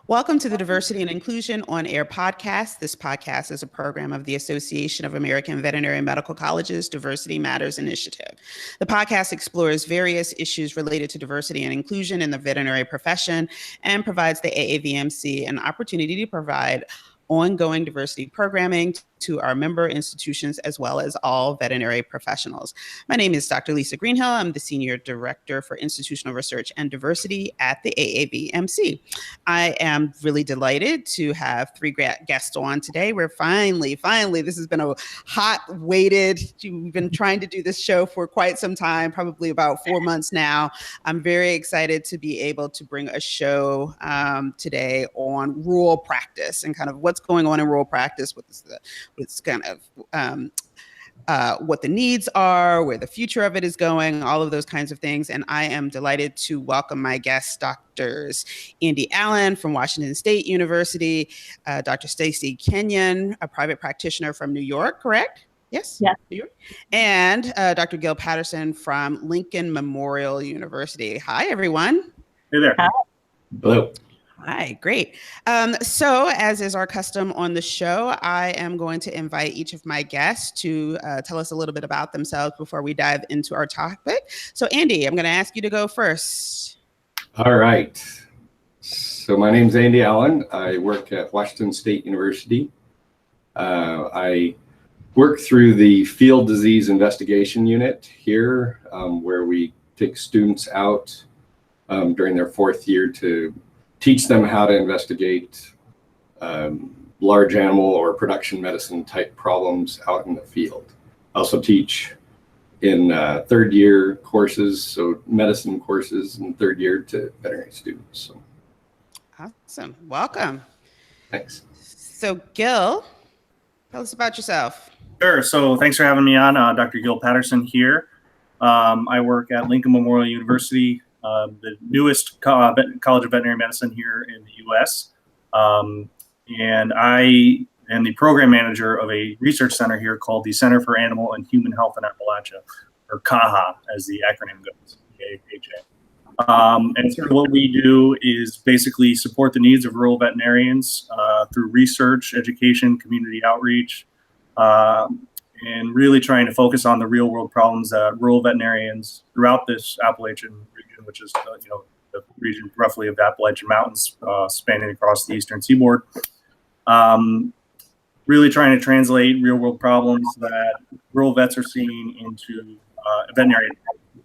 Welcome to the Diversity and Inclusion on-air podcast. This podcast is a program of the Association of American Veterinary Medical Colleges Diversity Matters Initiative. The podcast explores various issues related to diversity and inclusion in the veterinary profession and provides the AAVMC an opportunity to provide ongoing diversity programming to our member institutions as well as all veterinary professionals. My name is Dr. Lisa Greenhill. I'm the Senior Director for Institutional Research and Diversity at the AAVMC. I am really delighted to have three guests on today. We're finally, this has been a hot waited, we've been trying to do this show for quite some time, probably about 4 months now. I'm very excited to be able to bring a show today on rural practice and kind of what's going on in rural practice, what's kind of what the needs are, where the future of it is going, all of those kinds of things. And I am delighted to welcome my guests, Drs. Andy Allen from Washington State University, Dr. Stacy Kenyon, a private practitioner from New York, correct? Yes? Yeah. New York. And Dr. Gilbert Patterson from Lincoln Memorial University. Hi, everyone. Hey there. Hi. Hello. Hi, great. So as is our custom on the show, I am going to invite each of my guests to tell us a little bit about themselves before we dive into our topic. So Andy, I'm going to ask you to go first. All right. So my name's Andy Allen. I work at Washington State University. I work through the Field Disease Investigation Unit here, where we take students out during their fourth year to teach them how to investigate large animal or production medicine type problems out in the field. I also teach in third year courses, so medicine courses in third year to veterinary students. So. Awesome. Welcome. Thanks. So Gil, tell us about yourself. Sure. So thanks for having me on. Dr. Gilbert Patterson here. I work at Lincoln Memorial University, the newest College of Veterinary Medicine here in the U.S. And I am the program manager of a research center here called the Center for Animal and Human Health in Appalachia, or CAHA as the acronym goes, CAHA. And sort of what we do is basically support the needs of rural veterinarians through research, education, community outreach, and really trying to focus on the real world problems that rural veterinarians throughout this Appalachian region, which is the region roughly of the Appalachian Mountains spanning across the eastern seaboard, really trying to translate real world problems that rural vets are seeing into veterinary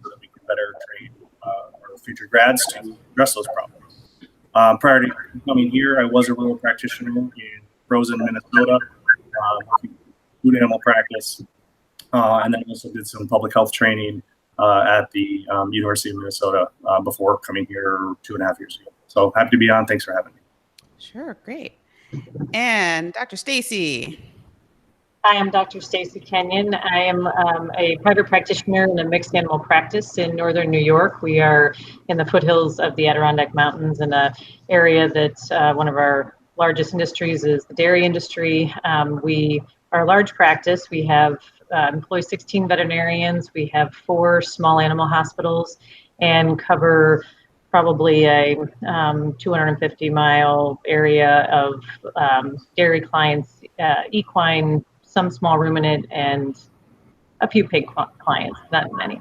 so that we can better train our future grads to address those problems. Prior to coming here, I was a rural practitioner in Frozen, Minnesota, food animal practice, and then also did some public health training at the University of Minnesota before coming here 2.5 years ago. So happy to be on. Thanks for having me. Sure, great. And Dr. Stacy. Hi, I'm Dr. Stacy Kenyon. I am a private practitioner in a mixed animal practice in northern New York. We are in the foothills of the Adirondack Mountains in an area that's one of our largest industries is the dairy industry. We are a large practice. We have employ 16 veterinarians. We have 4 small animal hospitals and cover probably a 250-mile area of dairy clients, equine, some small ruminant, and a few pig clients, not many.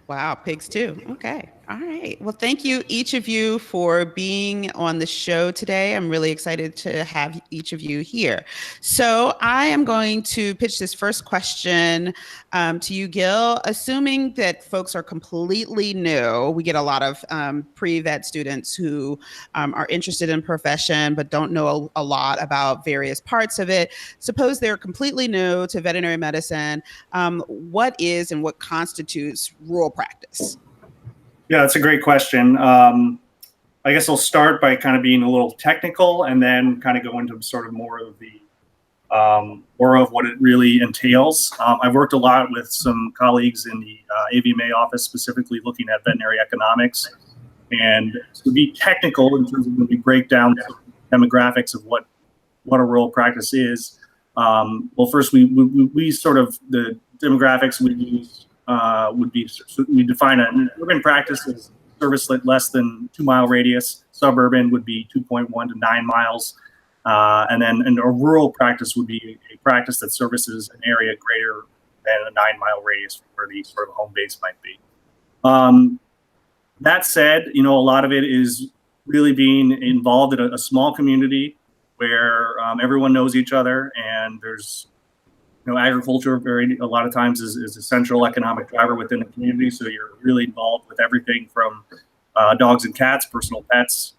Wow, pigs too. Okay. All right. Well, thank you, each of you, for being on the show today. I'm really excited to have each of you here. So I am going to pitch this first question to you, Gil. Assuming that folks are completely new, we get a lot of pre-vet students who are interested in profession but don't know a lot about various parts of it. Suppose they're completely new to veterinary medicine. What is and what constitutes rural practice? Yeah, that's a great question. I guess I'll start by kind of being a little technical and then kind of go into sort of more of the more of what it really entails. I've worked a lot with some colleagues in the AVMA office, specifically looking at veterinary economics. And to be technical in terms of when we break down the demographics of what a rural practice is, well, first we sort of, the demographics we use would be, we define an urban practice as service less than 2 mile radius. Suburban would be 2.1 to 9 miles. And then a rural practice would be a practice that services an area greater than a 9 mile radius where the sort of home base might be. That said, a lot of it is really being involved in a small community where everyone knows each other, and there's, agriculture a lot of times is a central economic driver within the community. So you're really involved with everything from dogs and cats, personal pets,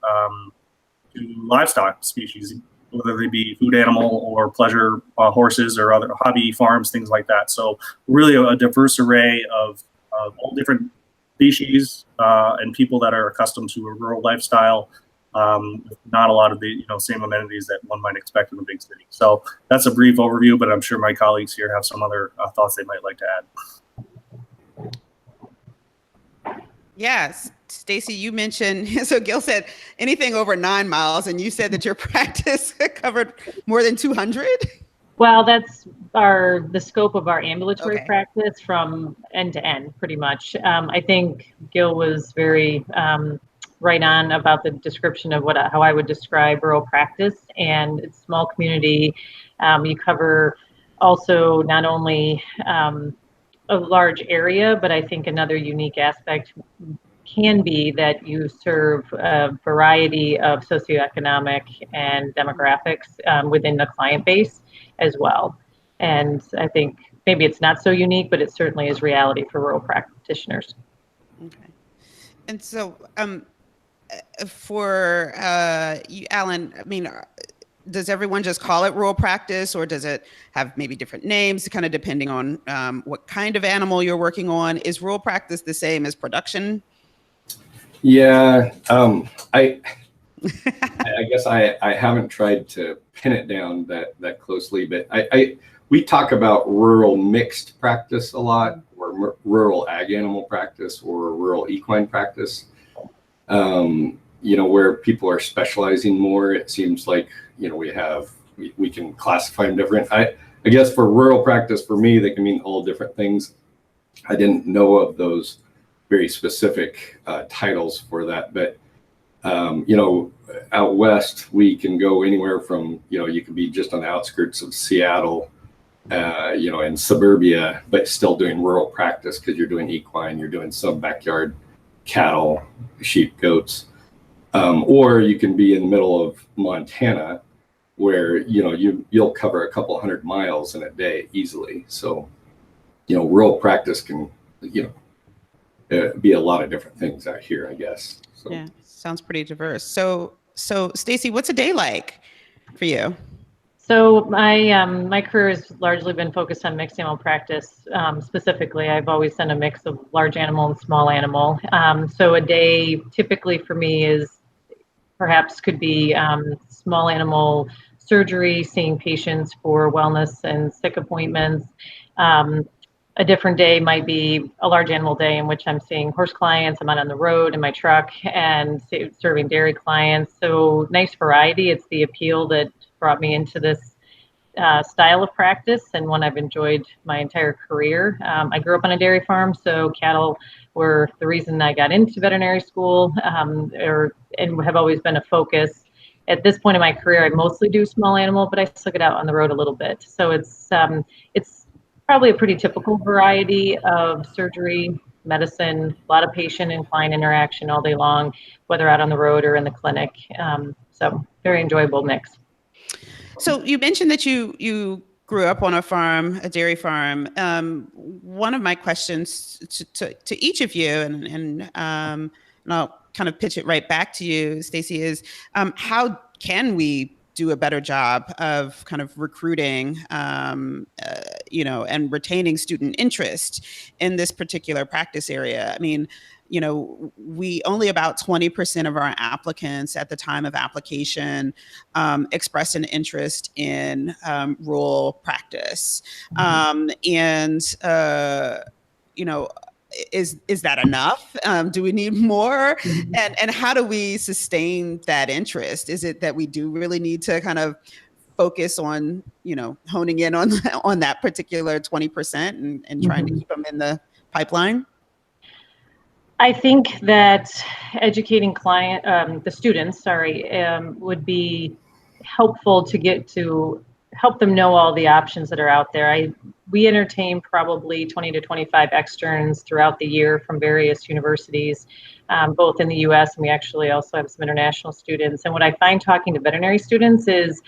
to livestock species, whether they be food animal or pleasure horses or other hobby farms, things like that. So really a diverse array of all different species and people that are accustomed to a rural lifestyle, with not a lot of the same amenities that one might expect in a big city. So that's a brief overview, but I'm sure my colleagues here have some other thoughts they might like to add. Yes, Stacy, you mentioned, so Gil said anything over 9 miles, and you said that your practice covered more than 200? Well, that's the scope of our ambulatory Okay. practice from end to end, pretty much. I think Gil was very right on about the description of how I would describe rural practice, and it's small community. You cover also not only a large area, but I think another unique aspect can be that you serve a variety of socioeconomic and demographics within the client base as well. And I think maybe it's not so unique, but it certainly is reality for rural practitioners. Okay. And so for you, Alan, I mean, does everyone just call it rural practice, or does it have maybe different names, kind of depending on what kind of animal you're working on? Is rural practice the same as production? Yeah, I guess I haven't tried to pin it down that closely, but we talk about rural mixed practice a lot, or rural ag animal practice, or rural equine practice. Where people are specializing more. It seems like we can classify them different. I guess for rural practice, for me, they can mean all different things. I didn't know of those very specific titles for that, but out west we can go anywhere from you can be just on the outskirts of Seattle, in suburbia, but still doing rural practice because you're doing equine, you're doing some backyard cattle, sheep, goats, or you can be in the middle of Montana, where you'll cover a couple 100 miles in a day easily. So rural practice can be a lot of different things out here, I guess. So. Yeah, sounds pretty diverse. So Stacy, what's a day like for you? So my career has largely been focused on mixed animal practice. Specifically, I've always done a mix of large animal and small animal. So a day typically for me could be small animal surgery, seeing patients for wellness and sick appointments. A different day might be a large animal day in which I'm seeing horse clients. I'm out on the road in my truck and serving dairy clients. So nice variety. It's the appeal that brought me into this style of practice, and one I've enjoyed my entire career. I grew up on a dairy farm, so cattle were the reason I got into veterinary school, and have always been a focus. At this point in my career, I mostly do small animal, but I still get out on the road a little bit. So it's probably a pretty typical variety of surgery, medicine, a lot of patient and client interaction all day long, whether out on the road or in the clinic. So very enjoyable mix. So you mentioned that you grew up on a farm, a dairy farm. One of my questions to each of you, and I'll kind of pitch it right back to you, Stacy, is how can we do a better job of kind of recruiting, and retaining student interest in this particular practice area? I mean, we only about 20% of our applicants at the time of application express an interest in rural practice. Is that enough? Do we need more? And how do we sustain that interest? Is it that we do really need to kind of focus on, honing in on that particular 20% and trying to keep them in the pipeline? I think that educating the students, would be helpful to help them know all the options that are out there. We entertain probably 20 to 25 externs throughout the year from various universities, both in the US, and we actually also have some international students. And what I find talking to veterinary students is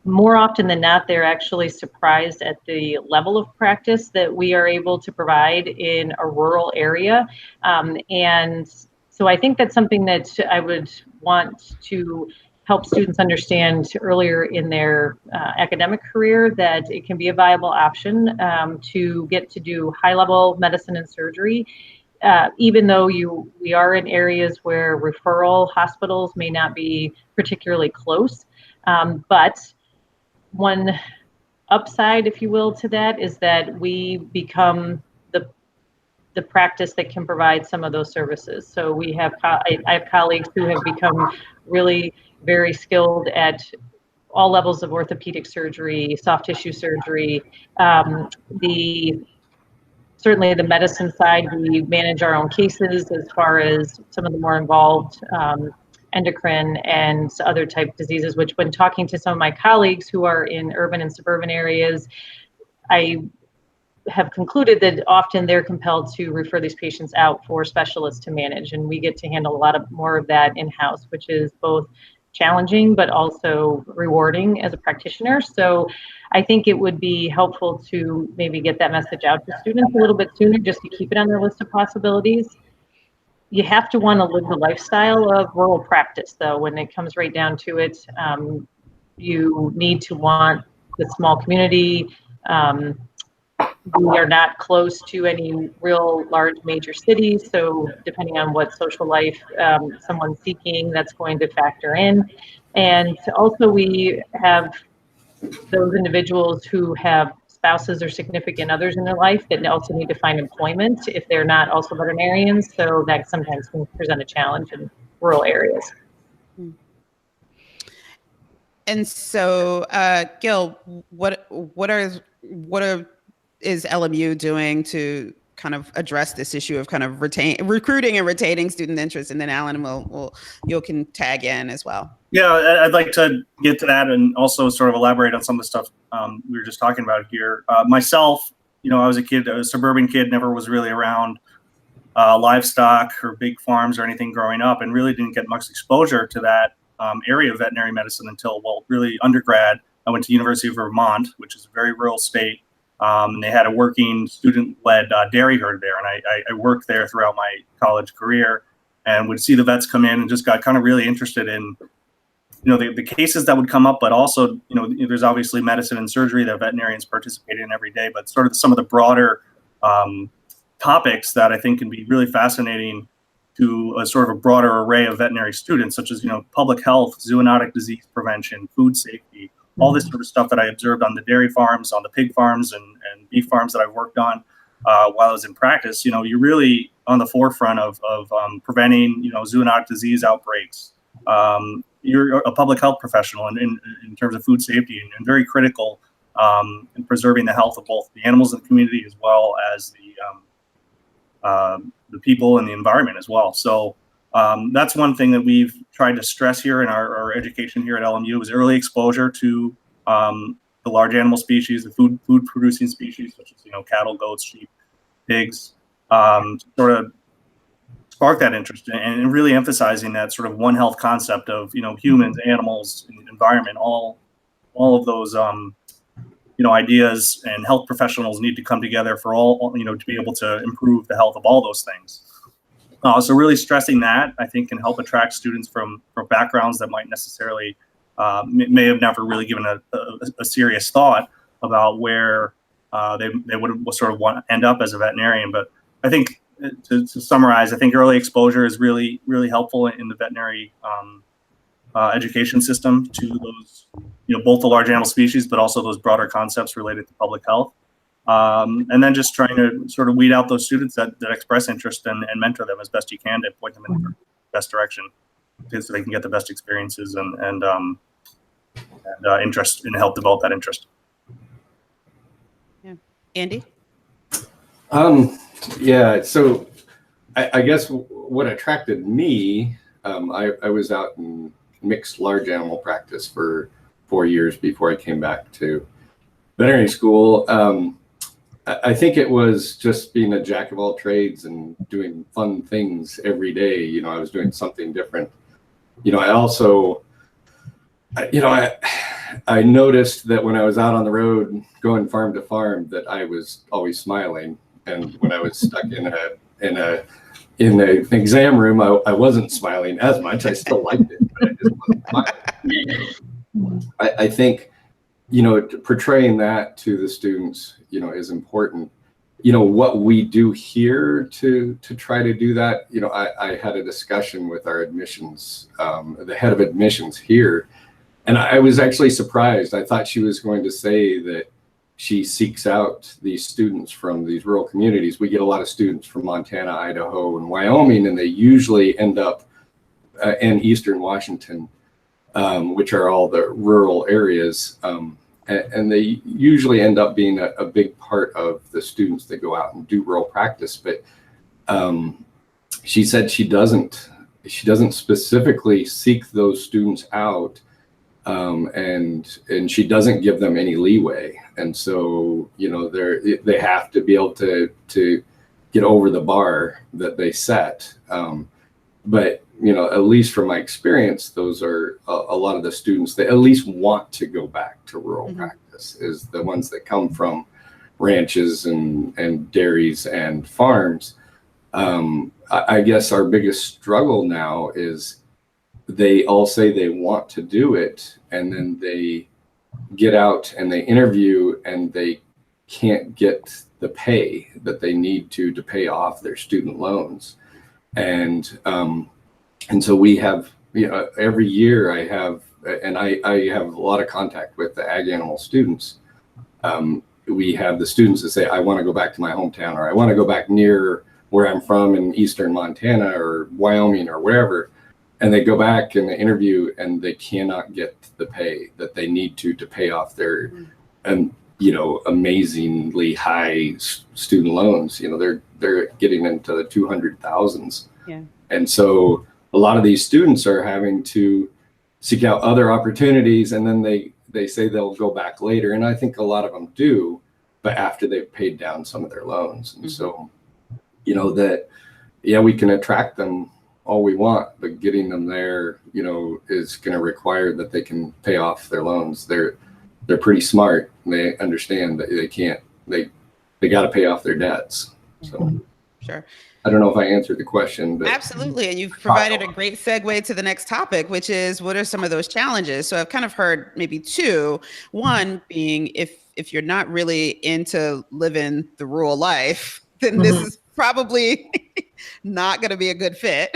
more often than not, they're actually surprised at the level of practice that we are able to provide in a rural area. And so I think that's something that I would want to help students understand earlier in their academic career, that it can be a viable option to get to do high-level medicine and surgery, even though we are in areas where referral hospitals may not be particularly close. But one upside, if you will, to that is that we become the practice that can provide some of those services. So I have colleagues who have become really very skilled at all levels of orthopedic surgery, soft tissue surgery, certainly the medicine side. We manage our own cases as far as some of the more involved endocrine and other type diseases, which when talking to some of my colleagues who are in urban and suburban areas, I have concluded that often they're compelled to refer these patients out for specialists to manage, and we get to handle a lot of more of that in-house, which is both challenging but also rewarding as a practitioner. So I think it would be helpful to maybe get that message out to students a little bit sooner, just to keep it on their list of possibilities. You have to want to live the lifestyle of rural practice, though. When it comes right down to it, you need to want the small community. We are not close to any real large major cities, so depending on what social life someone's seeking, that's going to factor in. And also we have those individuals who have spouses or significant others in their life that also need to find employment if they're not also veterinarians, so that sometimes can present a challenge in rural areas. And so, Gil, what is LMU doing to kind of address this issue of kind of recruiting and retaining student interest? And then Alan you can tag in as well. Yeah, I'd like to get to that and also sort of elaborate on some of the stuff we were just talking about here. Myself, I was a suburban kid, never was really around livestock or big farms or anything growing up, and really didn't get much exposure to that area of veterinary medicine until, really undergrad. I went to University of Vermont, which is a very rural state. They had a working student-led dairy herd there, and I worked there throughout my college career and would see the vets come in and just got kind of really interested in, the cases that would come up, but also, there's obviously medicine and surgery that veterinarians participate in every day, but sort of some of the broader topics that I think can be really fascinating to a sort of a broader array of veterinary students, such as, public health, zoonotic disease prevention, food safety, all this sort of stuff that I observed on the dairy farms, on the pig farms and beef farms that I've worked on while I was in practice. You're really on the forefront of preventing, zoonotic disease outbreaks. You're a public health professional in terms of food safety, and very critical in preserving the health of both the animals in the community as well as the people and the environment as well. So that's one thing that we've tried to stress here in our education here at LMU is early exposure to the large animal species, the food producing species such as cattle, goats, sheep, pigs, sort of spark that interest and really emphasizing that sort of one health concept of humans, animals, and environment. All of those ideas and health professionals need to come together for all to be able to improve the health of all those things. So really stressing that, I think, can help attract students from backgrounds that might necessarily may have never really given a serious thought about where they would sort of want to end up as a veterinarian. But I think to summarize, I think early exposure is really, really helpful in the veterinary education system to those, both the large animal species, but also those broader concepts related to public health. And then just trying to sort of weed out those students that express interest and mentor them as best you can to point them in the best direction so they can get the best experiences and interest and help develop that interest. Yeah. Andy? Yeah, so I guess what attracted me, I was out in mixed large animal practice for 4 years before I came back to veterinary school. I think it was just being a jack of all trades and doing fun things every day. You know, I was doing something different. You know, I also, you know, I noticed that when I was out on the road going farm to farm that I was always smiling, and when I was stuck in an exam room, I wasn't smiling as much. I still liked it, but I just wasn't smiling. I think, you know, portraying that to the students, you know, is important. You know, what we do here to try to do that, you know, I had a discussion with our admissions, the head of admissions here, and I was actually surprised. I thought she was going to say that she seeks out these students from these rural communities. We get a lot of students from Montana, Idaho, and Wyoming, and they usually end up in Eastern Washington, which are all the rural areas. And they usually end up being a big part of the students that go out and do rural practice. But she said she doesn't specifically seek those students out, and she doesn't give them any leeway. And so, you know, they have to be able to get over the bar that they set. But you know, at least from my experience, those are a lot of the students that at least want to go back to rural practice, is the ones that come from ranches and dairies and farms. I guess our biggest struggle now is they all say they want to do it, and then they get out and they interview and they can't get the pay that they need to pay off their student loans. And so we have, you know, every year I have a lot of contact with the ag animal students. We have the students that say, I want to go back to my hometown, or I want to go back near where I'm from in Eastern Montana or Wyoming or wherever. And they go back and they interview and they cannot get the pay that they need to pay off their, you know, amazingly high student loans. You know, they're getting into the 200,000s. Yeah. And so a lot of these students are having to seek out other opportunities, and then they say they'll go back later. And I think a lot of them do, but after they've paid down some of their loans. And so, you know, that, yeah, we can attract them all we want, but getting them there, you know, is going to require that they can pay off their loans. They're pretty smart. And they understand that they got to pay off their debts. So sure. I don't know if I answered the question, but absolutely. And you've provided a great segue to the next topic, which is, what are some of those challenges? So I've kind of heard maybe two. One being, if you're not really into living the rural life, then this is probably not going to be a good fit.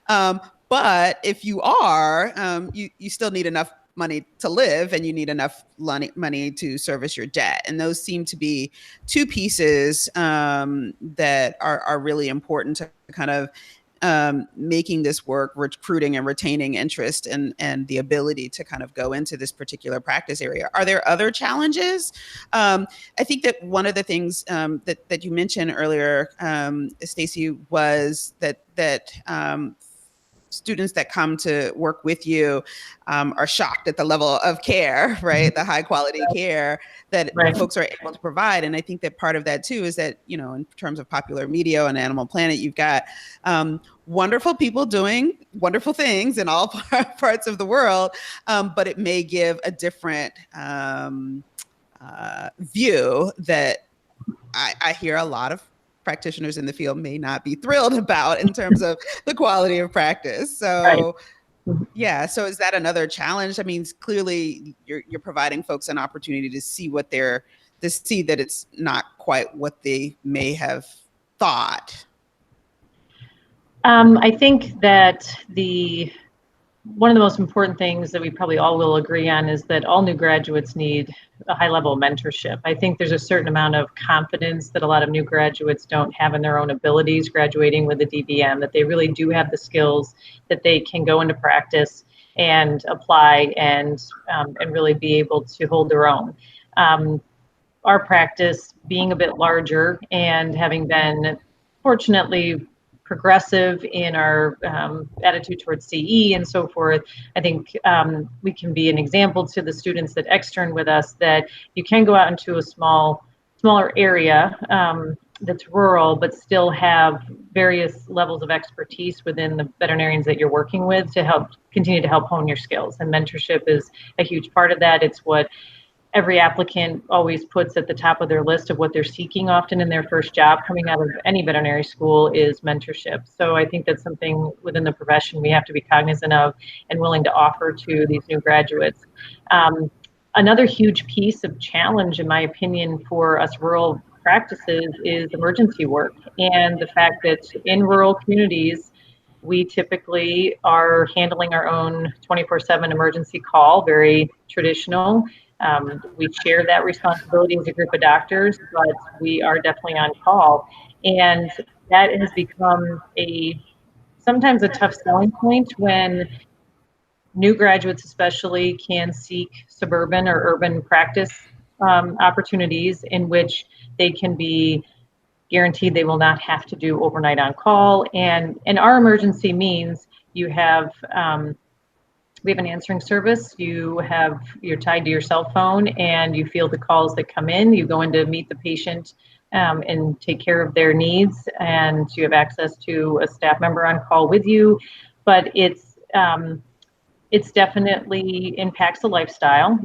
But if you are, you still need enough money to live, and you need enough money to service your debt. And those seem to be two pieces that are really important to kind of making this work, recruiting and retaining interest and the ability to kind of go into this particular practice area. Are there other challenges? I think that one of the things that you mentioned earlier, Stacy, was that students that come to work with you are shocked at the level of care, right? The high quality care that folks are able to provide. And I think that part of that too is that, you know, in terms of Popular Media and Animal Planet, you've got wonderful people doing wonderful things in all parts of the world, but it may give a different view that I hear a lot of practitioners in the field may not be thrilled about in terms of the quality of practice. So yeah, so is that another challenge? I mean, clearly you're providing folks an opportunity to see see that it's not quite what they may have thought. I think that one of the most important things that we probably all will agree on is that all new graduates need a high level of mentorship. I think there's a certain amount of confidence that a lot of new graduates don't have in their own abilities graduating with a DVM, that they really do have the skills that they can go into practice and apply and really be able to hold their own. Our practice being a bit larger and having been fortunately progressive in our attitude towards CE and so forth, I think we can be an example to the students that extern with us that you can go out into a smaller area that's rural, but still have various levels of expertise within the veterinarians that you're working with to continue to help hone your skills. And mentorship is a huge part of that. It's what every applicant always puts at the top of their list of what they're seeking often in their first job coming out of any veterinary school is mentorship. So I think that's something within the profession we have to be cognizant of and willing to offer to these new graduates. Another huge piece of challenge, in my opinion, for us rural practices is emergency work, and the fact that in rural communities, we typically are handling our own 24/7 emergency call, very traditional. We share that responsibility as a group of doctors, but we are definitely on call. And that has become sometimes a tough selling point when new graduates especially can seek suburban or urban practice opportunities in which they can be guaranteed they will not have to do overnight on call. And our emergency means you have we have an answering service. You're tied to your cell phone and you field the calls that come in. You go in to meet the patient and take care of their needs, and you have access to a staff member on call with you. But it's definitely impacts the lifestyle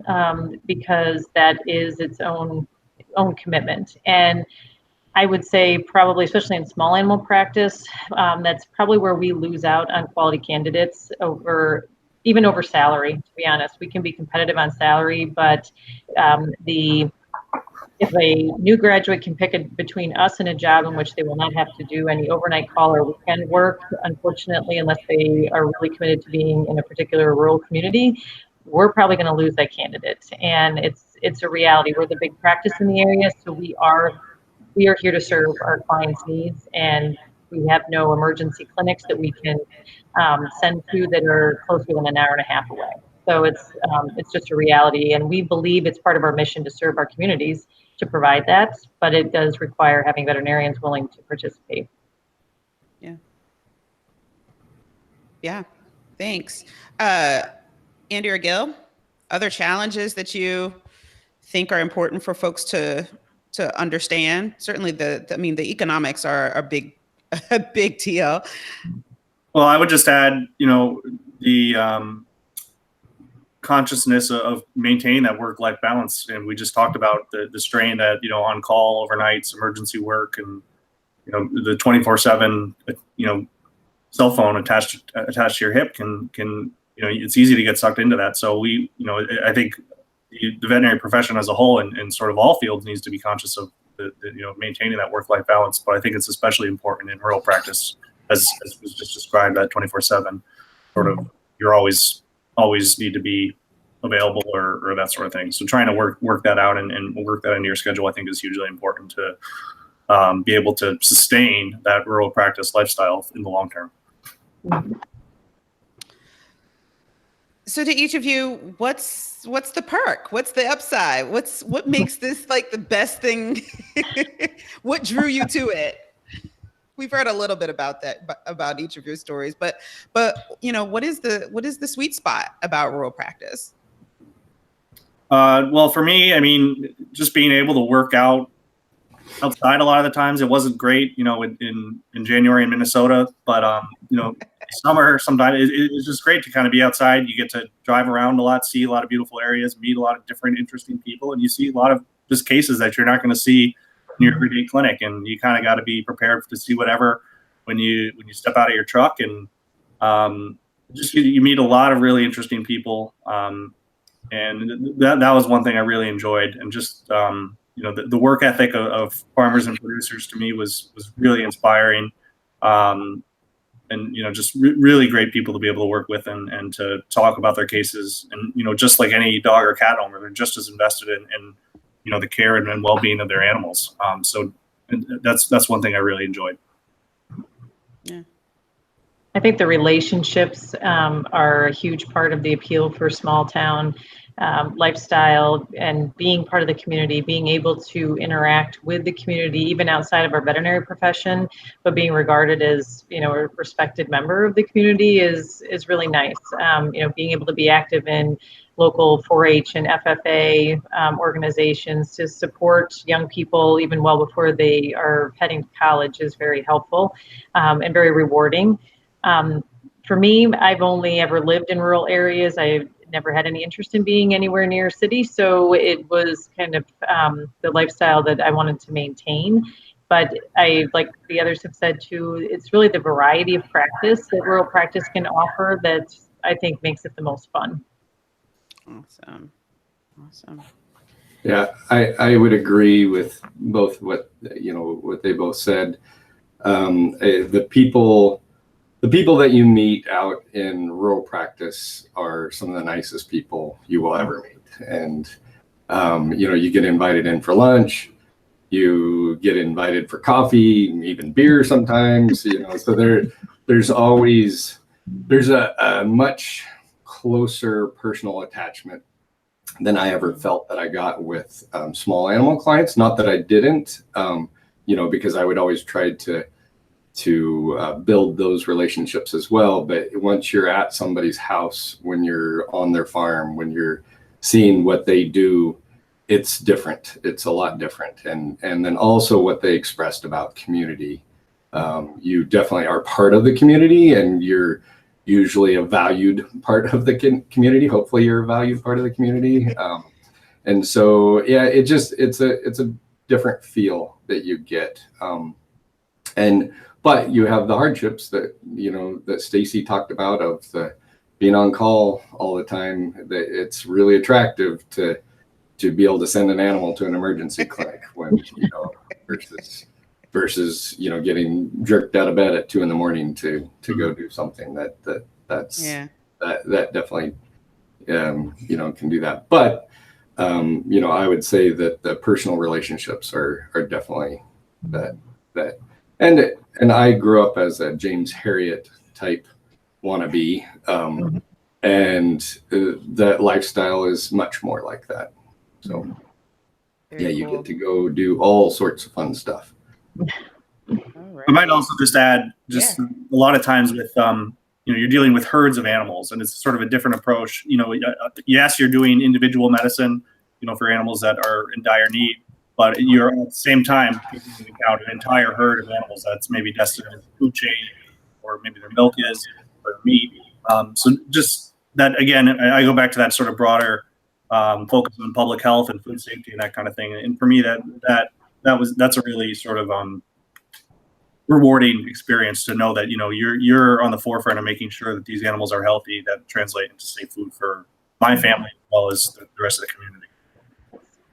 because that is its own commitment. And I would say probably, especially in small animal practice, that's probably where we lose out on quality candidates even over salary, to be honest. We can be competitive on salary, but if a new graduate can pick between us and a job in which they will not have to do any overnight call or weekend work, unfortunately, unless they are really committed to being in a particular rural community, we're probably going to lose that candidate. And it's a reality. We're the big practice in the area, so we are here to serve our clients' needs, and we have no emergency clinics that we can send to that are closer than an hour and a half away. So it's just a reality, and we believe it's part of our mission to serve our communities to provide that, but it does require having veterinarians willing to participate. Yeah, thanks. Andy or Gil, other challenges that you think are important for folks to understand? Certainly the economics are a big deal. Well, I would just add, the consciousness of maintaining that work-life balance. And we just talked about the strain that, on call overnights, emergency work, and, the 24/7, cell phone attached to your hip can, it's easy to get sucked into that. So I think the veterinary profession as a whole and sort of all fields needs to be conscious of maintaining that work-life balance. But I think it's especially important in rural practice, as was just described, that 24/7 sort of, you're always need to be available or that sort of thing. So trying to work that out and work that into your schedule, I think, is hugely important to be able to sustain that rural practice lifestyle in the long term. So to each of you, what's the perk? What's the upside? What makes this like the best thing? What drew you to it? We've heard a little bit about that, about each of your stories, but what is the sweet spot about rural practice? Well, for me, I mean, just being able to work out outside a lot of the times. It wasn't great, in January in Minnesota, but summer sometimes it's just great to kind of be outside. You get to drive around a lot, see a lot of beautiful areas, meet a lot of different interesting people, and you see a lot of just cases that you're not going to see in your everyday clinic. And you kind of got to be prepared to see whatever when you step out of your truck, and just you meet a lot of really interesting people. And that was one thing I really enjoyed, and just the work ethic of farmers and producers to me was really inspiring. And just really great people to be able to work with and to talk about their cases. And just like any dog or cat owner, they're just as invested in the care and well-being of their animals. So that's one thing I really enjoyed. Yeah. I think the relationships are a huge part of the appeal for small town lifestyle, and being part of the community, being able to interact with the community, even outside of our veterinary profession, but being regarded as, you know, a respected member of the community is really nice. You know, being able to be active in local 4-H and FFA organizations to support young people even well before they are heading to college is very helpful and very rewarding. For me, I've only ever lived in rural areas. I've never had any interest in being anywhere near a city, so it was kind of the lifestyle that I wanted to maintain. But I, like the others have said too, it's really the variety of practice that rural practice can offer that I think makes it the most fun. Awesome. Awesome. Yeah, I would agree with both what they both said. The people that you meet out in rural practice are some of the nicest people you will ever meet. And you get invited in for lunch, you get invited for coffee, even beer sometimes. So there's a much closer personal attachment than I ever felt that I got with small animal clients. Not that I didn't, because I would always try to build those relationships as well. But once you're at somebody's house, when you're on their farm, when you're seeing what they do, it's different. It's a lot different. And then also what they expressed about community. You definitely are part of the community, and you're usually a valued part of the community. Hopefully you're a valued part of the community. And so, yeah, it's a different feel that you get. But you have the hardships that Stacy talked about, of the being on call all the time. That it's really attractive to be able to send an animal to an emergency clinic when versus getting jerked out of bed at 2 a.m. to go do something that definitely can do that. But I would say that the personal relationships are definitely that. And I grew up as a James Herriot type wannabe, and that lifestyle is much more like that. So you get to go do all sorts of fun stuff. Right. I might also just add, a lot of times with you're dealing with herds of animals, and it's sort of a different approach. Yes, you're doing individual medicine, for animals that are in dire need. But you're at the same time taking into account an entire herd of animals that's maybe destined in the food chain, or maybe their milk is, or meat. So just that, again, I go back to that sort of broader focus on public health and food safety and that kind of thing. And for me, that's a really sort of rewarding experience to know that you're on the forefront of making sure that these animals are healthy, that translate into safe food for my family as well as the rest of the community.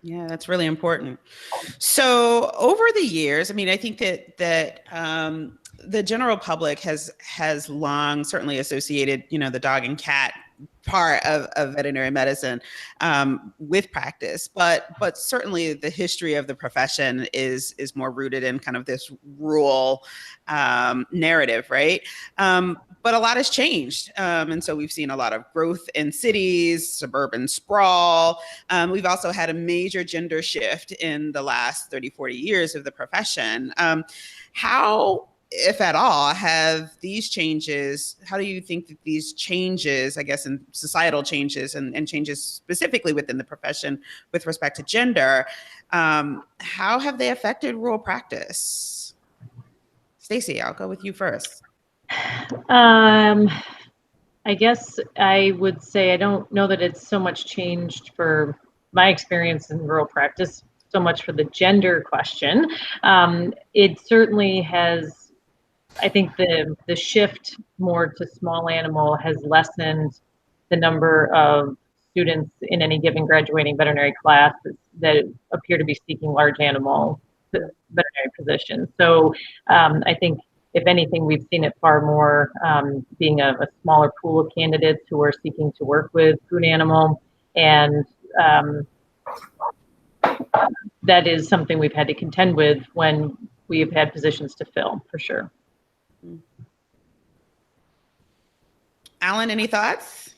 Yeah, that's really important. So over the years, I mean, I think that the general public has long certainly associated, the dog and cat part of veterinary medicine with practice, but certainly the history of the profession is more rooted in kind of this rural narrative, right? But a lot has changed. And so we've seen a lot of growth in cities, suburban sprawl. We've also had a major gender shift in the last 30, 40 years of the profession. How, if at all, have these changes, how do you think that these changes, I guess, in societal changes and changes specifically within the profession with respect to gender, how have they affected rural practice? Stacy, I'll go with you first. I guess I would say I don't know that it's so much changed for my experience in rural practice, so much for the gender question. It certainly has, I think the shift more to small animal has lessened the number of students in any given graduating veterinary class that appear to be seeking large animal veterinary positions. So I think, if anything, we've seen it far more being a smaller pool of candidates who are seeking to work with food animal. And that is something we've had to contend with when we've had positions to fill, for sure. Alan, any thoughts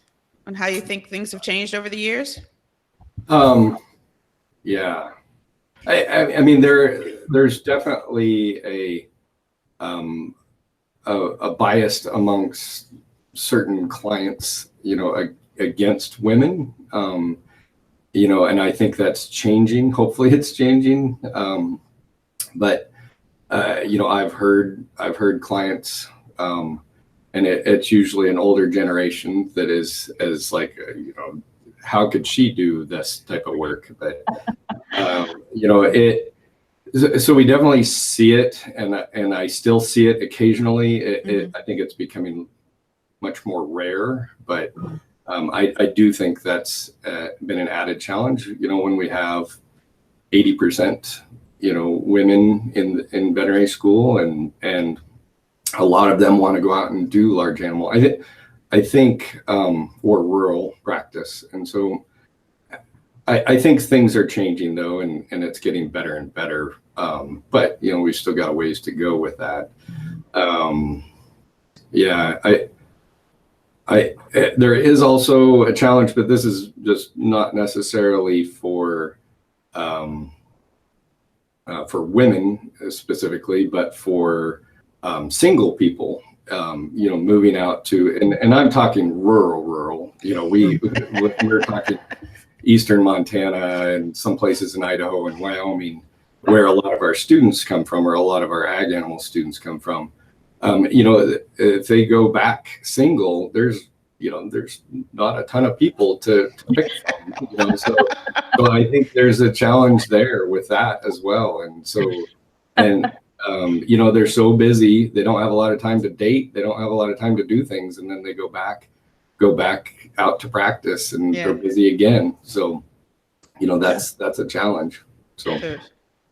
on how you think things have changed over the years? Yeah, I mean, there's definitely a bias amongst certain clients, against women, and I think that's changing. Hopefully it's changing. But I've heard clients, and it's usually an older generation that is like, how could she do this type of work? But, so we definitely see it, and I still see it occasionally. I think it's becoming much more rare, but I do think that's been an added challenge. When we have 80%, women in veterinary school, and a lot of them want to go out and do large animal. I think, or rural practice, and so I think things are changing though, and it's getting better and better. But we still got a ways to go with that. There is also a challenge, but this is just not necessarily for women specifically, but for single people, moving out to, and I'm talking rural, we're talking eastern Montana and some places in Idaho and Wyoming, where a lot of our students come from, or a lot of our ag animal students come from. If they go back single, there's not a ton of people to pick from, so I think there's a challenge there with that as well. And so, they're so busy, they don't have a lot of time to date, they don't have a lot of time to do things, and then they go back out to practice, and they're busy again. So, that's a challenge. So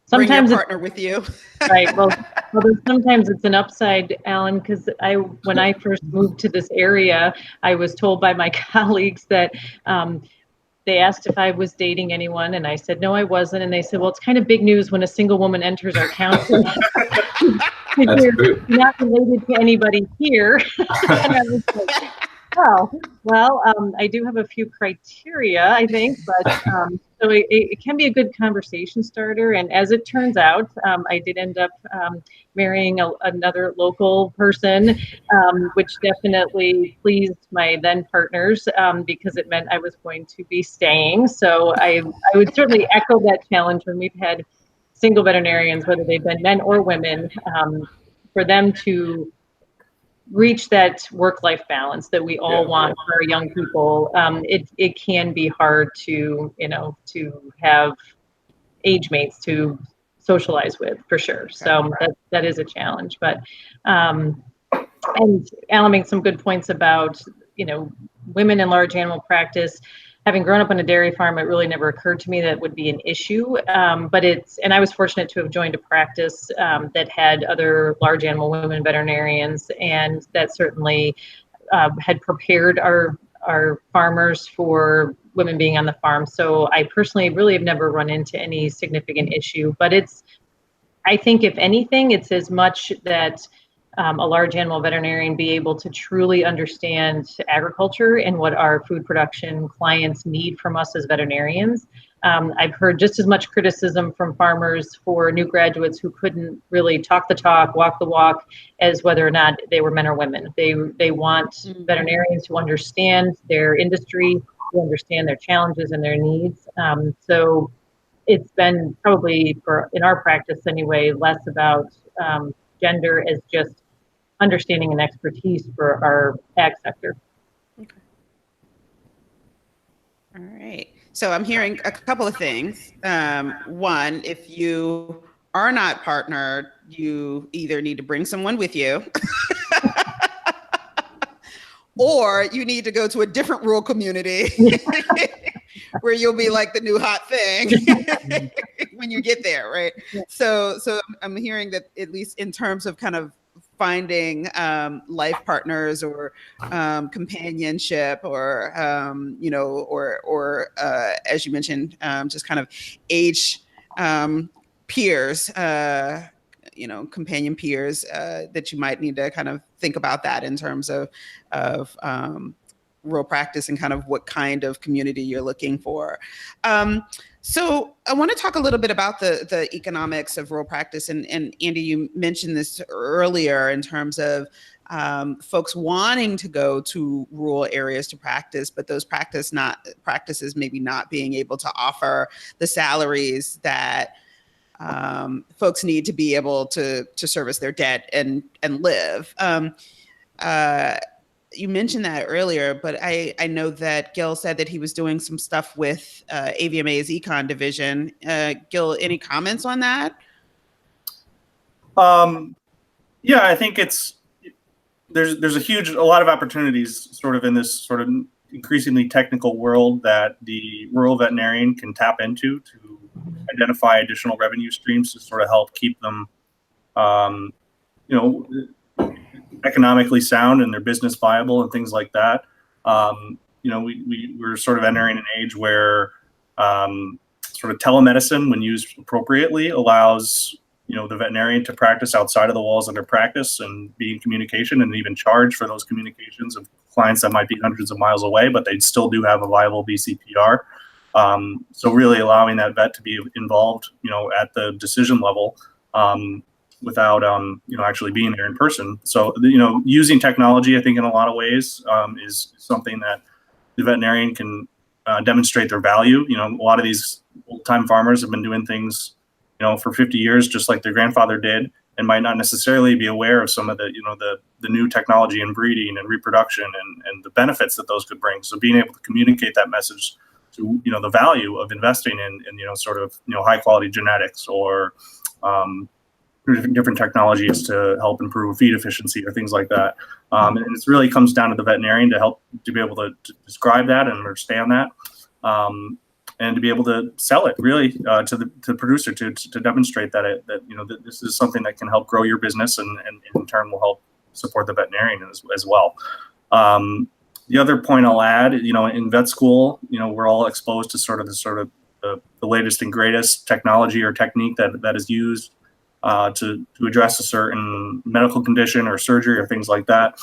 sometimes bring your it's partner with you. right. Well, sometimes it's an upside, Alan, because when I first moved to this area, I was told by my colleagues that they asked if I was dating anyone, and I said no, I wasn't. And they said, well, it's kind of big news when a single woman enters our county. You're not related to anybody here. And I was like, oh, well, I do have a few criteria, I think, but so it can be a good conversation starter. And as it turns out, I did end up marrying another local person, which definitely pleased my then partners, because it meant I was going to be staying. So I would certainly echo that challenge when we've had single veterinarians, whether they've been men or women, for them to reach that work-life balance that we all want for our young people. It can be hard to have age mates to socialize with, for sure. So that is a challenge. But and Alan makes some good points about women in large animal practice. Having grown up on a dairy farm, it really never occurred to me that would be an issue. But I was fortunate to have joined a practice that had other large animal women veterinarians, and that certainly had prepared our farmers for women being on the farm. So I personally really have never run into any significant issue. But I think if anything, it's as much that a large animal veterinarian be able to truly understand agriculture and what our food production clients need from us as veterinarians. I've heard just as much criticism from farmers for new graduates who couldn't really talk the talk, walk the walk, as whether or not they were men or women. They want veterinarians who understand their industry, who understand their challenges and their needs. So it's been probably, in our practice anyway, less about gender as just understanding and expertise for our ag sector. Okay. All right. So I'm hearing a couple of things. One, if you are not partnered, you either need to bring someone with you or you need to go to a different rural community where you'll be like the new hot thing when you get there, right? So I'm hearing that, at least in terms of kind of finding life partners or companionship, or as you mentioned, just kind of age peers, companion peers that you might need to kind of think about that in terms of rural practice and kind of what kind of community you're looking for. So I want to talk a little bit about the economics of rural practice. And Andy, you mentioned this earlier in terms of folks wanting to go to rural areas to practice, but those practices maybe not being able to offer the salaries that folks need to be able to service their debt and live. You mentioned that earlier, but I know that Gil said that he was doing some stuff with AVMA's econ division. Gil, any comments on that? Yeah, I think there's a lot of opportunities sort of in this sort of increasingly technical world that the rural veterinarian can tap into to identify additional revenue streams to sort of help keep them, economically sound and their business viable and things like that. We're sort of entering an age where sort of telemedicine, when used appropriately, allows the veterinarian to practice outside of the walls of their practice and be in communication and even charge for those communications of clients that might be hundreds of miles away, but they still do have a viable BCPR. So really allowing that vet to be involved, at the decision level, without actually being there in person. So using technology, I think, in a lot of ways is something that the veterinarian can demonstrate their value. A lot of these old-time farmers have been doing things for 50 years, just like their grandfather did, and might not necessarily be aware of some of the the new technology in breeding and reproduction and the benefits that those could bring. So being able to communicate that message to the value of investing in sort of high quality genetics or different technologies to help improve feed efficiency or things like that. And it really comes down to the veterinarian to be able to describe that and understand that, and to be able to sell it really to the producer to demonstrate that that this is something that can help grow your business and in turn will help support the veterinarian as well. The other point I'll add, in vet school, we're all exposed to sort of the latest and greatest technology or technique that is used to address a certain medical condition or surgery or things like that.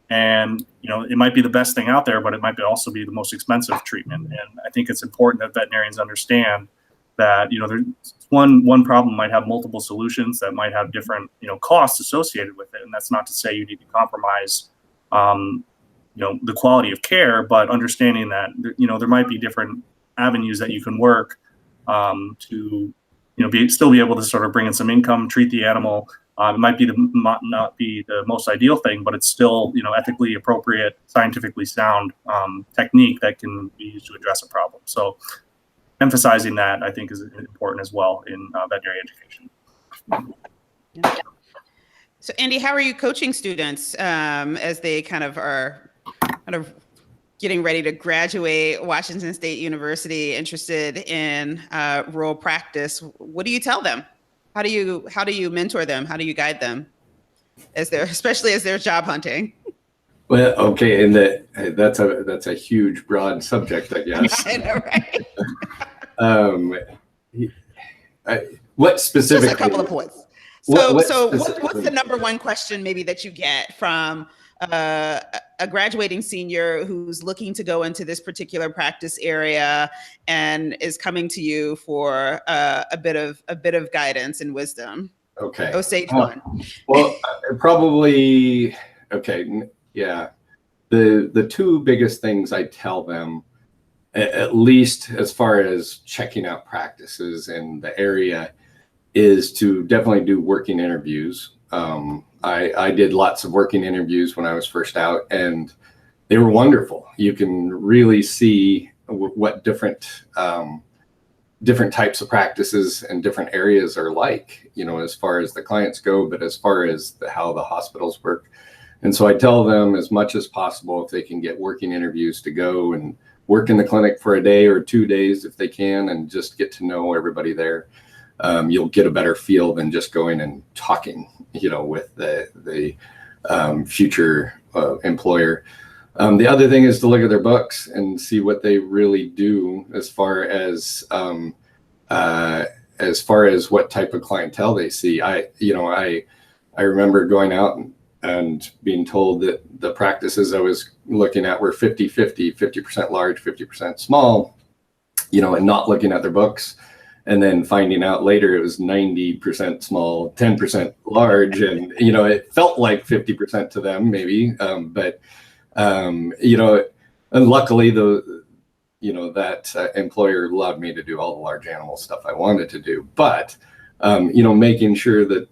And it might be the best thing out there, but it might also be the most expensive treatment. And I think it's important that veterinarians understand that one problem might have multiple solutions that might have different costs associated with it. And that's not to say you need to compromise the quality of care, but understanding that there might be different avenues that you can work to still be able to sort of bring in some income, treat the animal. It might not be the most ideal thing, but it's still ethically appropriate, scientifically sound technique that can be used to address a problem. So emphasizing that, I think, is important as well in veterinary education. Yeah. So Andy, how are you coaching students as they are getting ready to graduate Washington State University, interested in rural practice? What do you tell them? How do you mentor them? How do you guide them especially as they're job hunting? Well, okay, and that's a huge, broad subject, I guess. I know, right? What specifically? Just a couple of points. So what's the number one question maybe that you get from a graduating senior who's looking to go into this particular practice area and is coming to you for a bit of guidance and wisdom? Okay. Stage one. Well, probably, okay, yeah. The two biggest things I tell them, at least as far as checking out practices in the area, is to definitely do working interviews. I did lots of working interviews when I was first out, and they were wonderful. You can really see what different types of practices and different areas are like, as far as the clients go, but as far as how the hospitals work. And so I tell them as much as possible, if they can get working interviews, to go and work in the clinic for a day or 2 days if they can, and just get to know everybody there. You'll get a better feel than just going and talking, with the future employer. The other thing is to look at their books and see what they really do as far as as far as what type of clientele they see, I remember going out and being told that the practices I was looking at were 50-50, 50% large, 50% small, and not looking at their books. And then finding out later it was 90% small, 10% large. And, it felt like 50% to them maybe. But and luckily that employer allowed me to do all the large animal stuff I wanted to do. But, making sure that,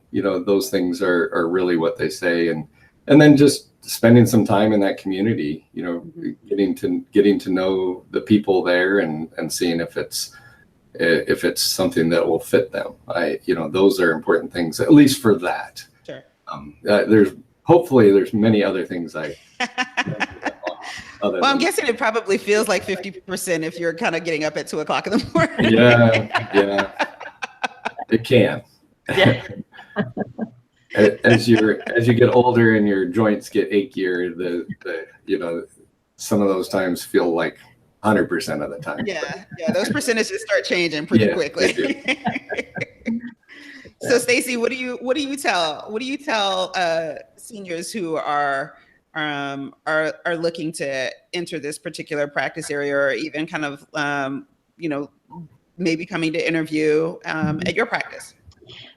those things are really what they say. And then just spending some time in that community, getting to know the people there and seeing if it's something that will fit them. Those are important things, at least for that. Sure. There's many other things I. Well, I'm guessing it probably feels like 50% if you're kind of getting up at 2 o'clock in the morning. Yeah. It can. Yeah. As you get older and your joints get achier, some of those times feel like 100% of the time. Yeah, those percentages start changing pretty quickly. So, Stacy, what do you tell seniors who are looking to enter this particular practice area, or even kind of maybe coming to interview at your practice?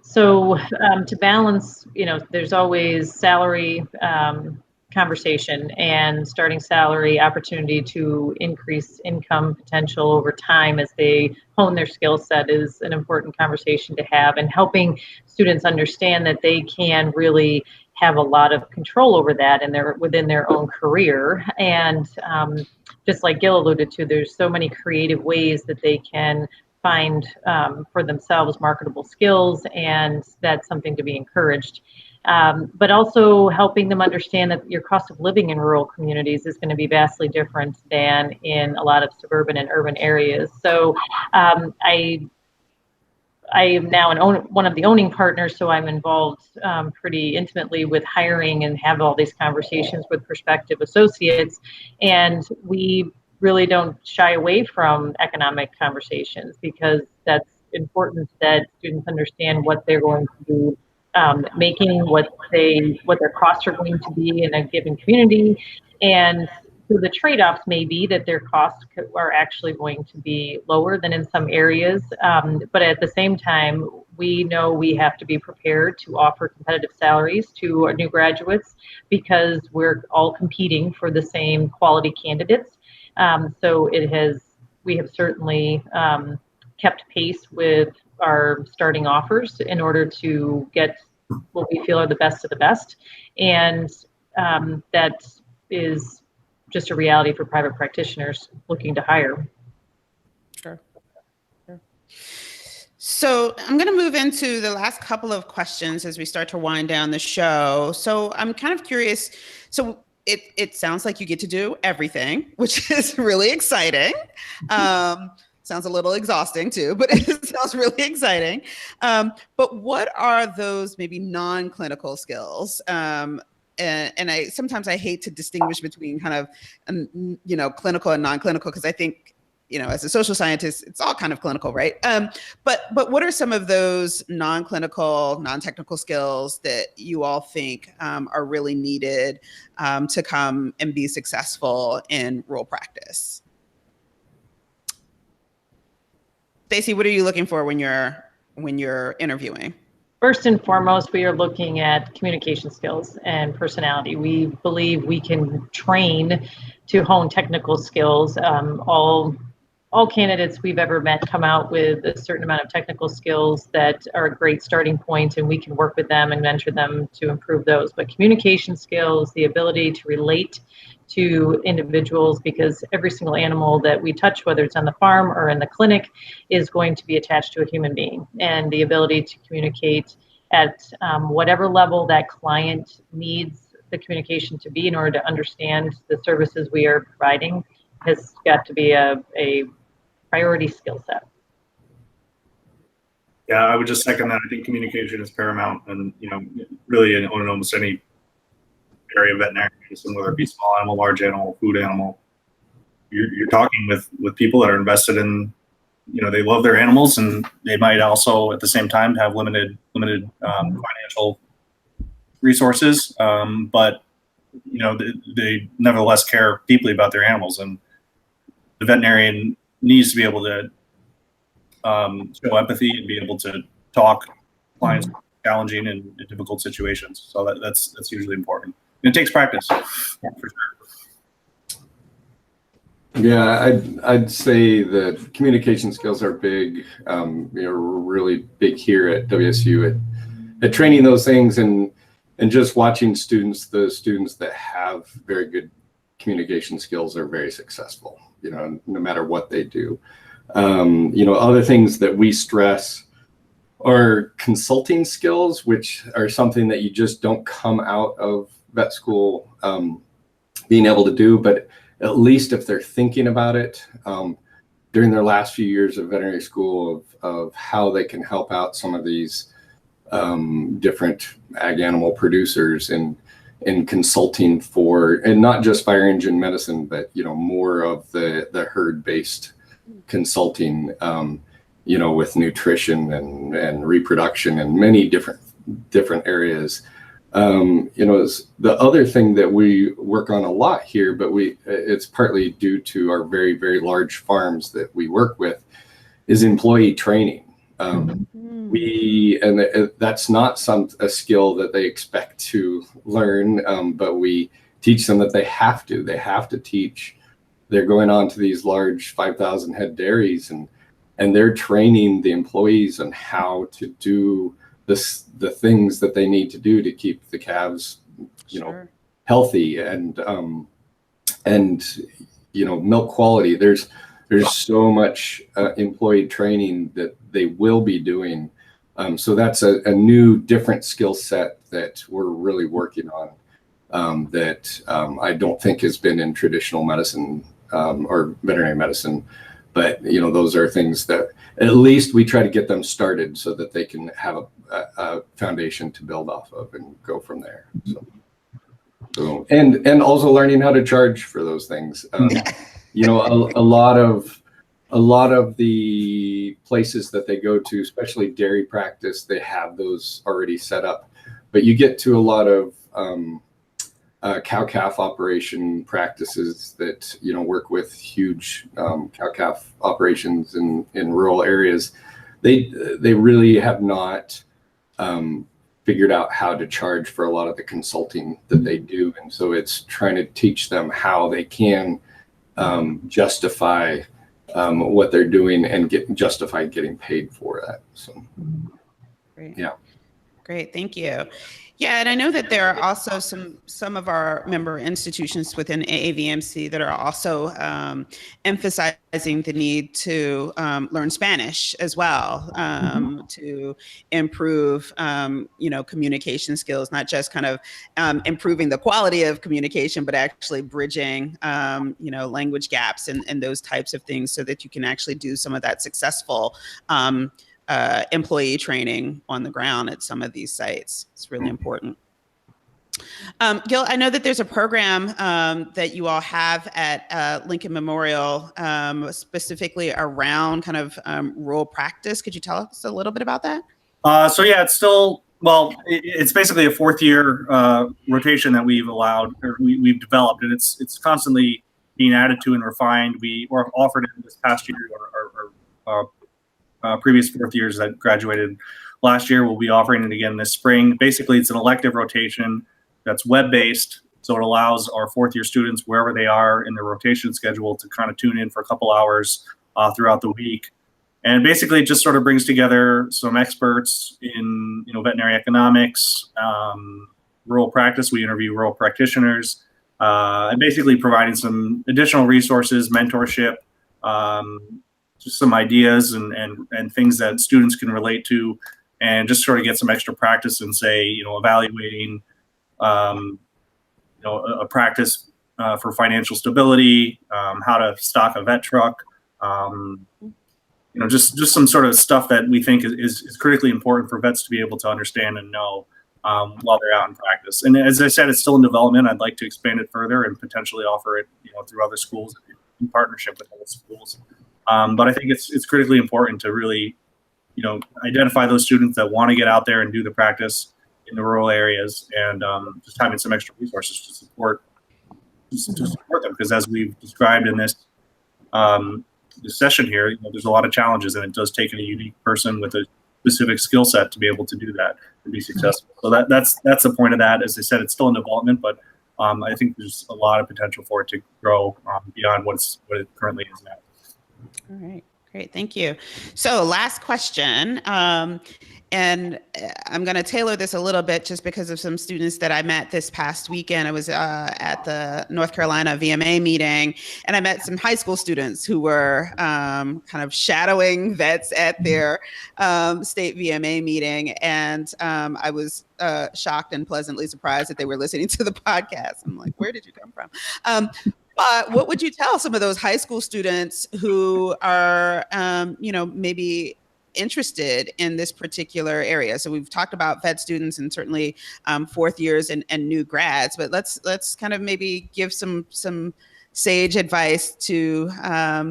So to balance, there's always salary conversation and starting salary, opportunity to increase income potential over time as they hone their skill set is an important conversation to have, and helping students understand that they can really have a lot of control over that and they're within their own career. And just like Gil alluded to, there's so many creative ways that they can find for themselves marketable skills, and that's something to be encouraged. But also helping them understand that your cost of living in rural communities is going to be vastly different than in a lot of suburban and urban areas. So I am now one of the owning partners, so I'm involved pretty intimately with hiring and have all these conversations with prospective associates. And we really don't shy away from economic conversations, because that's important that students understand what they're going to be making, what their costs are going to be in a given community. And so the trade-offs may be that their costs are actually going to be lower than in some areas. But at the same time, we know we have to be prepared to offer competitive salaries to our new graduates, because we're all competing for the same quality candidates. So we have certainly kept pace with our starting offers in order to get what we feel are the best of the best. And that is just a reality for private practitioners looking to hire. Sure. So I'm going to move into the last couple of questions as we start to wind down the show. So I'm kind of curious. So it sounds like you get to do everything, which is really exciting. Sounds a little exhausting too, but it sounds really exciting. But what are those maybe non-clinical skills? And sometimes I hate to distinguish between kind of, clinical and non-clinical, because I think, as a social scientist, it's all kind of clinical, right? But what are some of those non-clinical, non-technical skills that you all think are really needed to come and be successful in rural practice? Stacy, what are you looking for when you're interviewing? First and foremost, we are looking at communication skills and personality. We believe we can train to hone technical skills. All candidates we've ever met come out with a certain amount of technical skills that are a great starting point, and we can work with them and mentor them to improve those. But communication skills, the ability to relate to individuals, because every single animal that we touch, whether it's on the farm or in the clinic, is going to be attached to a human being. And the ability to communicate at whatever level that client needs the communication to be in order to understand the services we are providing has got to be a priority skill set. Yeah, I would just second that. I think communication is paramount, and really in almost any area of veterinary medicine, whether it be small animal, large animal, food animal, you're talking with people that are invested in they love their animals, and they might also at the same time have limited financial resources, but they nevertheless care deeply about their animals, and the veterinarian needs to be able to show empathy and be able to talk clients challenging and difficult situations. So that's usually important. And it takes practice, for sure. Yeah, I'd say that communication skills are big. Really big here at WSU at training those things, and just watching the students that have very good communication skills are very successful. No matter what they do. Other things that we stress are consulting skills, which are something that you just don't come out of vet school being able to do, but at least if they're thinking about it during their last few years of veterinary school of how they can help out some of these different ag animal producers in consulting for, and not just fire engine medicine, but more of the herd-based consulting, with nutrition and reproduction and many different areas. The other thing that we work on a lot here, but it's partly due to our very, very large farms that we work with, is employee training. That's not a skill that they expect to learn, but we teach them that they have to teach. They're going on to these large 5,000 head dairies, and they're training the employees on how to do the things that they need to do to keep the calves, healthy and milk quality. There's so much employee training that they will be doing. So that's a new, different skill set that we're really working on that I don't think has been in traditional medicine or veterinary medicine. But, those are things that at least we try to get them started so that they can have a foundation to build off of and go from there. So and also learning how to charge for those things. A lot of the places that they go to, especially dairy practice, they have those already set up. But you get to a lot of cow-calf operation practices that work with huge cow-calf operations in rural areas. They really have not figured out how to charge for a lot of the consulting that they do, and so it's trying to teach them how they can justify what they're doing and justify getting paid for that. So, great. Yeah, great, thank you. Yeah, and I know that there are also some of our member institutions within AAVMC that are also emphasizing the need to learn Spanish as well, to improve, communication skills, not just kind of improving the quality of communication, but actually bridging, language gaps and those types of things so that you can actually do some of that successful employee training on the ground at some of these sites. It's really important. Gil, I know that there's a program that you all have at Lincoln Memorial specifically around kind of rural practice. Could you tell us a little bit about that? So yeah, it's still, it's basically a fourth year rotation that we've we've developed, and it's constantly being added to and refined. We were offered it this past year, or previous fourth years that graduated last year. We'll be offering it again this spring. Basically, it's an elective rotation that's web-based, so it allows our fourth year students, wherever they are in their rotation schedule, to kind of tune in for a couple hours throughout the week. And basically it just sort of brings together some experts in veterinary economics, rural practice. We interview rural practitioners, and basically providing some additional resources, mentorship, just some ideas and things that students can relate to, and just sort of get some extra practice and evaluating a practice for financial stability, how to stock a vet truck, just some sort of stuff that we think is critically important for vets to be able to understand and know while they're out in practice. And as I said, it's still in development. I'd like to expand it further and potentially offer it through other schools in partnership with other schools. But I think it's critically important to really, identify those students that want to get out there and do the practice in the rural areas, and just having some extra resources to support them, because as we've described in this session here, there's a lot of challenges, and it does take a unique person with a specific skill set to be able to do that and be successful. So that's the point of that. As I said, it's still in development, but I think there's a lot of potential for it to grow beyond what it currently is now. All right, great, thank you. So last question, and I'm going to tailor this a little bit just because of some students that I met this past weekend. I was at the North Carolina VMA meeting, and I met some high school students who were kind of shadowing vets at their state VMA meeting. And I was shocked and pleasantly surprised that they were listening to the podcast. I'm like, where did you come from? But what would you tell some of those high school students who are, maybe interested in this particular area? So we've talked about vet students and certainly fourth years and new grads, but let's kind of maybe give some sage advice to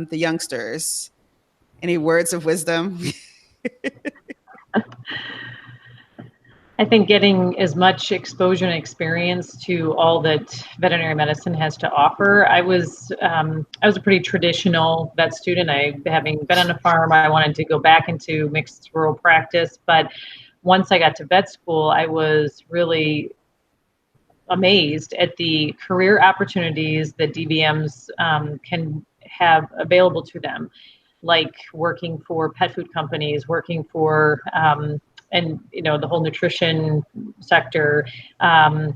the youngsters. Any words of wisdom? I think getting as much exposure and experience to all that veterinary medicine has to offer. I was a pretty traditional vet student. Having been on a farm, I wanted to go back into mixed rural practice. But once I got to vet school, I was really amazed at the career opportunities that DVMs can have available to them, like working for pet food companies, working for and the whole nutrition sector, and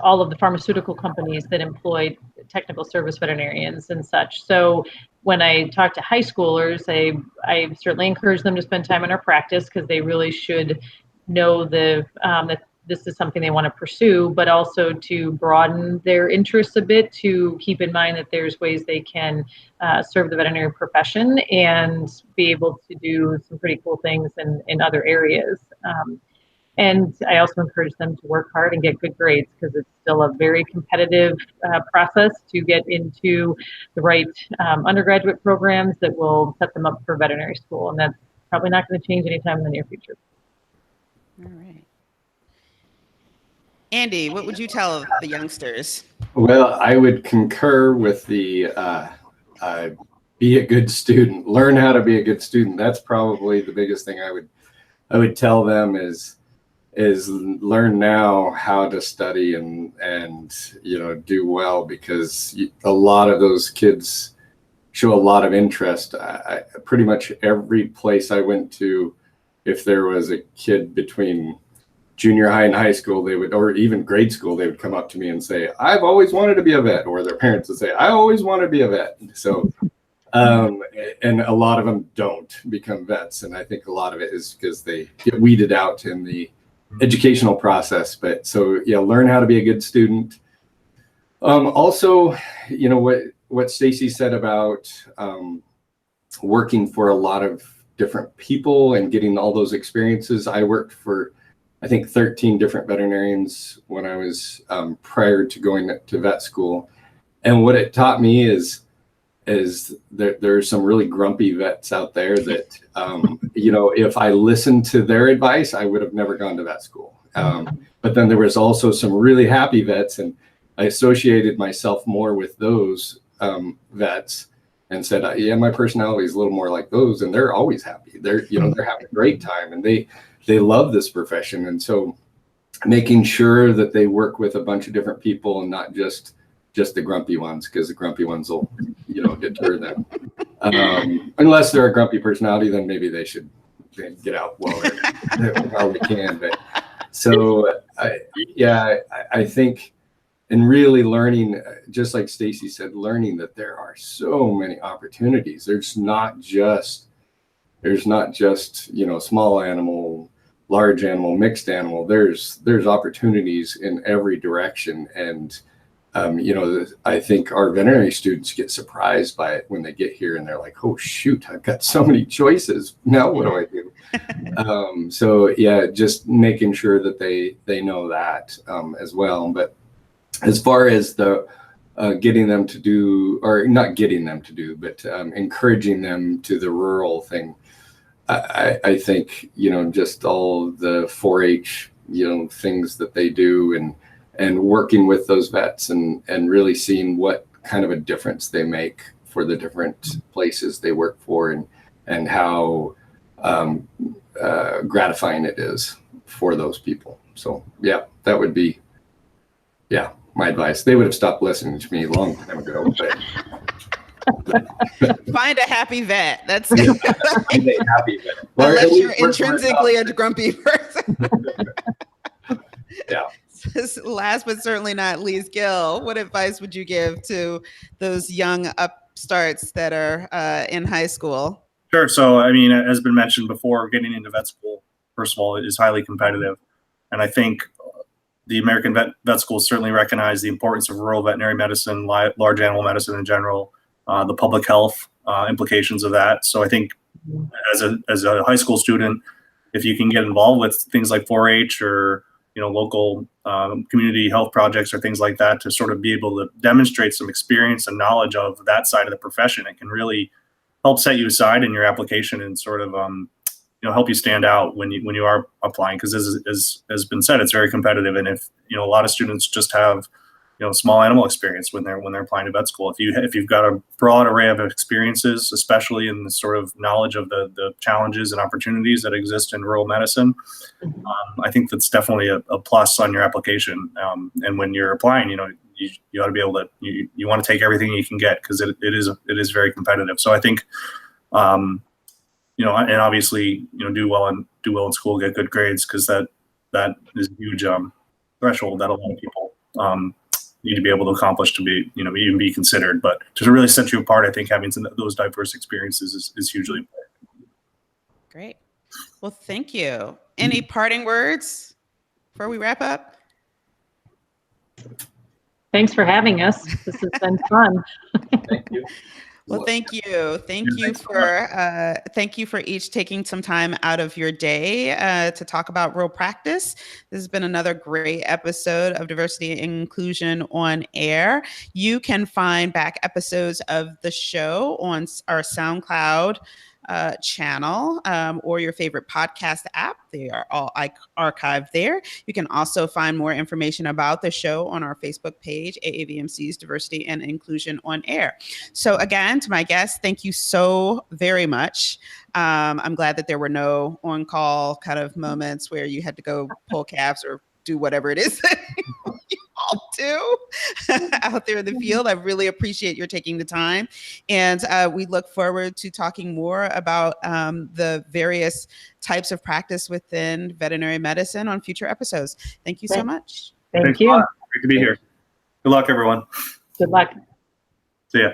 all of the pharmaceutical companies that employ technical service veterinarians and such. So when I talk to high schoolers, I certainly encourage them to spend time in our practice, because they really should know that this is something they want to pursue, but also to broaden their interests a bit, to keep in mind that there's ways they can serve the veterinary profession and be able to do some pretty cool things in other areas. And I also encourage them to work hard and get good grades, because it's still a very competitive process to get into the right undergraduate programs that will set them up for veterinary school. And that's probably not going to change anytime in the near future. All right. Andy, what would you tell the youngsters? Well, I would concur with the be a good student, learn how to be a good student. That's probably the biggest thing I would tell them is learn now how to study and do well, because a lot of those kids show a lot of interest. I pretty much every place I went to, if there was a kid between junior high and high school, or even grade school, they would come up to me and say, I've always wanted to be a vet, or their parents would say, I always want to be a vet. So, and a lot of them don't become vets. And I think a lot of it is because they get weeded out in the educational process. But so, yeah, learn how to be a good student. Also, what Stacy said about working for a lot of different people and getting all those experiences. I worked for, I think, 13 different veterinarians when I was prior to going to vet school. And what it taught me is there are some really grumpy vets out there that, if I listened to their advice, I would have never gone to vet school. But then there was also some really happy vets, and I associated myself more with those vets and said, yeah, my personality is a little more like those, and they're always happy. They're having a great time, and they love this profession. And so making sure that they work with a bunch of different people and not just the grumpy ones, because the grumpy ones will, deter them. Unless they're a grumpy personality, then maybe they should get out while we can. But so, I think, and really learning, just like Stacy said, learning that there are so many opportunities. There's not just, small animal, large animal, mixed animal. There's opportunities in every direction. And, I think our veterinary students get surprised by it when they get here and they're like, oh, shoot, I've got so many choices. Now what do I do? So, yeah, just making sure that they know that as well. But as far as the getting them to do, or not getting them to do, but encouraging them to the rural thing. I think, just all the 4-H, things that they do, and working with those vets and really seeing what kind of a difference they make for the different places they work for, and how gratifying it is for those people. So yeah, that would be, my advice. They would have stopped listening to me a long time ago. Find a happy vet. That's Find a happy vet. Unless you're intrinsically a grumpy person. Yeah. Last but certainly not least, Gil, what advice would you give to those young upstarts that are in high school? Sure. So, I mean, as been mentioned before, getting into vet school, first of all, is highly competitive. And I think the American vet schools certainly recognize the importance of rural veterinary medicine, large animal medicine in general, the public health implications of that. So I think as a high school student, if you can get involved with things like 4-H or local community health projects or things like that, to sort of be able to demonstrate some experience and knowledge of that side of the profession, it can really help set you aside in your application and sort of help you stand out when you are applying, because as has been said, it's very competitive. And if a lot of students just have small animal experience when they're applying to vet school, if you've got a broad array of experiences, especially in the sort of knowledge of the challenges and opportunities that exist in rural medicine, I think that's definitely a plus on your application. And when you're applying, you ought to be able to, you want to take everything you can get, because it is very competitive. So I think and obviously do well in school, get good grades, because that is a huge threshold that a lot of people need to be able to accomplish to be even be considered. But to really set you apart, I think having those diverse experiences is hugely important. Great. Well, thank you. Any parting words before we wrap up? Thanks for having us. This has been fun. Thank you. Well, thank you. Thank you for each taking some time out of your day to talk about rural practice. This has been another great episode of Diversity and Inclusion on Air. You can find back episodes of the show on our SoundCloud channel or your favorite podcast app. They are all archived there. You can also find more information about the show on our Facebook page, AAVMC's Diversity and Inclusion on Air. So again, to my guests, thank you so very much. I'm glad that there were no on-call kind of moments where you had to go pull calves or do whatever it is that you all do out there in the field. I really appreciate your taking the time. And we look forward to talking more about the various types of practice within veterinary medicine on future episodes. Thank you so much. Thank Thanks you. a lot. Great to be here. Good luck, everyone. Good luck. See ya.